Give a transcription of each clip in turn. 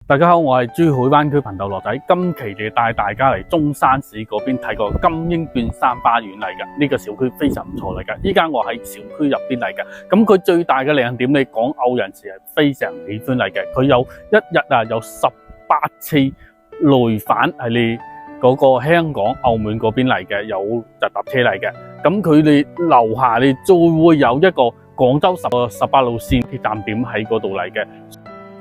大家好，我係珠海灣區頻道樂仔，今期就帶大家嚟中山市嗰邊睇個金鷹變山花園嚟嘅。呢個小區非常唔錯嚟嘅。依家我喺小區入邊嚟嘅，咁佢最大嘅亮點，你港澳人士係非常喜歡嚟嘅。佢有一日有18次來返係你嗰個香港、澳門嗰邊嚟嘅，有直達車嚟嘅。咁佢哋樓下你再會有一個廣州18路線鐵站點喺嗰度嚟嘅。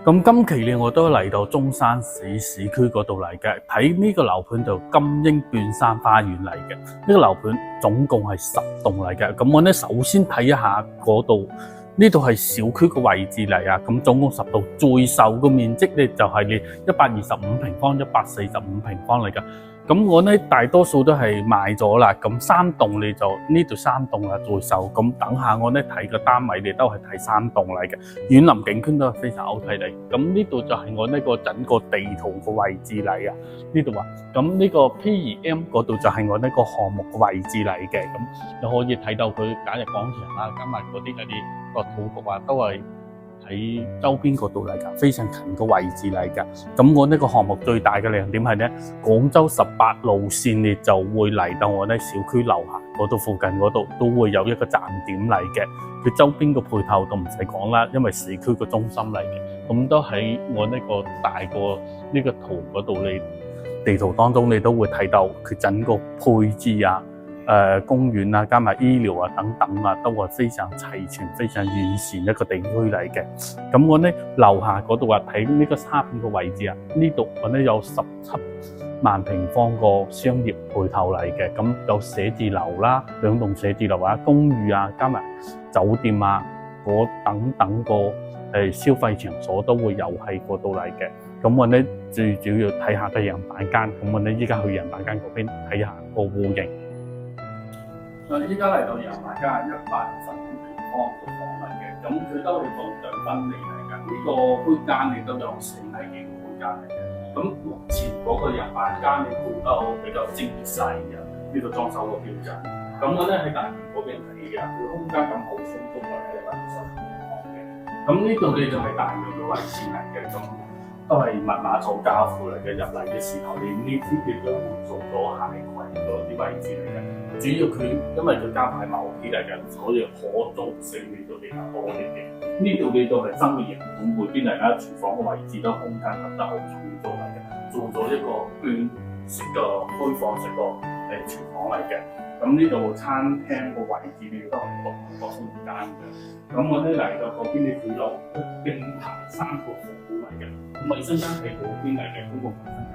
咁今期咧，我都嚟到中山市市區嗰度嚟嘅，睇呢個樓盤就金鷹變山花園嚟嘅。呢個樓盤總共係10棟嚟嘅。咁我咧首先睇一下嗰度，呢度係小區嘅位置嚟啊。咁總共10棟，最售嘅面積咧就係125平方、145平方嚟嘅。咁我咧大多數都係賣咗啦，咁3棟你就呢度3棟啦再售，咁等下我咧睇個單位你都係睇3棟嚟嘅，園林景區都係非常 OK 嚟。咁呢度就係我呢個整個地圖嘅位置嚟啊，呢度啊，咁呢個 P2M 嗰度就係我呢個項目嘅位置嚟嘅，咁你可以睇到佢假日廣場啊，加埋嗰啲個土局啊，都係喺周邊嗰度嚟㗎，非常近個位置嚟㗎。咁我呢個項目最大嘅亮點係咧，廣州18路線你就會嚟到我呢小區樓下嗰度附近嗰度都會有一個站點嚟嘅。佢周邊個配套都唔使講啦，因為市區個中心嚟嘅。咁都喺我呢個大個呢個圖嗰度，你地圖當中你都會睇到佢整個配置啊。公園啊，加埋醫療啊等等啊，都係非常齊全、非常完善一個地區嚟嘅。咁我咧樓下嗰度啊，睇呢個沙片嘅位置啊，呢度我咧有17萬平方個商業配套嚟嘅。咁有寫字樓啦，2棟寫字樓啊，公寓啊，加埋酒店啊，嗰等等個消費場所都會有喺嗰度嚟嘅。咁我咧最主要睇下個樣板間，咁我咧依家去樣板間嗰邊睇下個戶型。依家嚟到樣板間125平方個房嚟嘅，咁佢都係講2分離嚟㗎。呢個區間你都有4米幾個區間嚟嘅。咁目前嗰個樣板間你配得比較精細嘅，呢個裝修個標準。咁我咧喺大門嗰邊睇嘅，佢空間感好充足嚟嘅，125平方嘅。咁呢度你就係大門嘅位置嚟嘅，咁都係密碼鎖交付嚟嘅。入嚟嘅時候，你呢啲亦都會做咗鞋櫃嗰啲位置嚟嘅。主要佢因為佢加埋樓梯嚟嘅，所以可做性你都比較多啲嘅。呢度你都係生活型館每邊嚟啦，廚房嘅位置都空間得好充足嚟嘅，做咗一個半式嘅開放式個廚房嚟嘅。咁呢度餐廳個位置你都係獨個空間嘅。咁我哋嚟到嗰邊你佢有並排3個房嚟嘅，衞生間係嗰邊嚟嘅公共衞生間。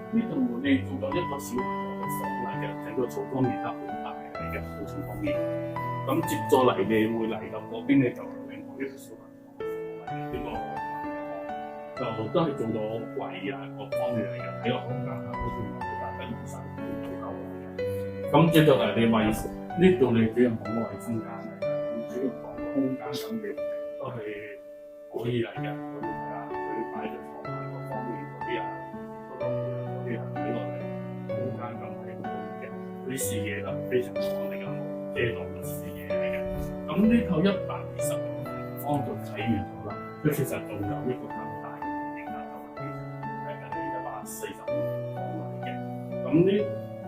呢度你做咗一個小房嚟嘅，整個廚房面得好大嚟嘅，好全方面。咁接咗嚟你會嚟到嗰邊你就另外一個小房嚟嘅，呢個就都係做咗櫃啊各方面嚟嘅，喺個空間啊嗰邊我哋大家現實都夠嘅。咁接咗嚟你衞呢度你主要講個衞生間嚟嘅，咁主要講個空間咁嘅都係可以嚟嘅，可以睇下佢擺咗床啊各方面嗰啲啊。啲視野就非常廣，比較遮擋嘅視野嚟嘅。咁呢套125平方就睇完咗啦。佢其實仲有一個更大嘅面積，就係145平方嚟嘅。咁呢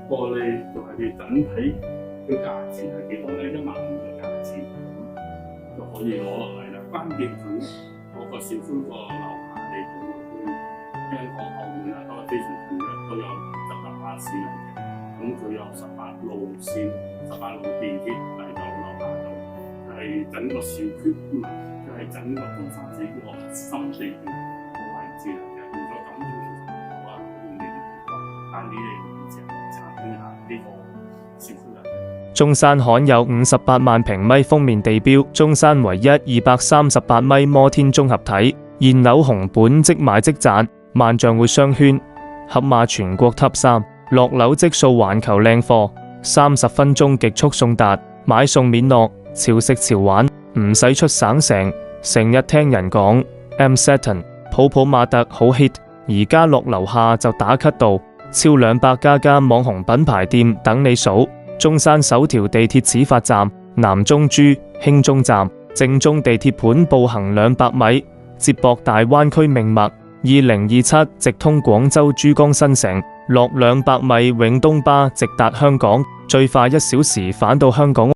個你就係你整體嘅價錢係幾多咧？15000嘅價錢就可以攞落嚟啦。關鍵佢嗰個小區個樓下你都會香港澳門啊，都係非常近嘅，都有直達巴士嚟嘅。咁佢有18路線、18路電鐵嚟到樓下度，係整個小區，佢係整個中山市個核心地段個位置嚟嘅。如果咁樣其實唔好啊，用呢啲但你哋前參觀下呢個小區嚟。中山罕有58萬平米封面地標，中山唯一238米摩天綜合體，現樓紅本即買即賺，萬象匯商圈，盒馬全國 Top 3。落樓即掃環球靚貨，30分鐘極速送達，買餸免落，潮食潮玩，唔使出省城。成日聽人講 M Saturn、普普馬特好 hit， 而家落樓下就打卡度，超200家網紅品牌店等你數。中山首條地鐵始發站南中珠興中站，正中地鐵盤步行200米，接駁大灣區命脈。2027直通廣州珠江新城，落200米永東巴直達香港，最快1小時返到香港。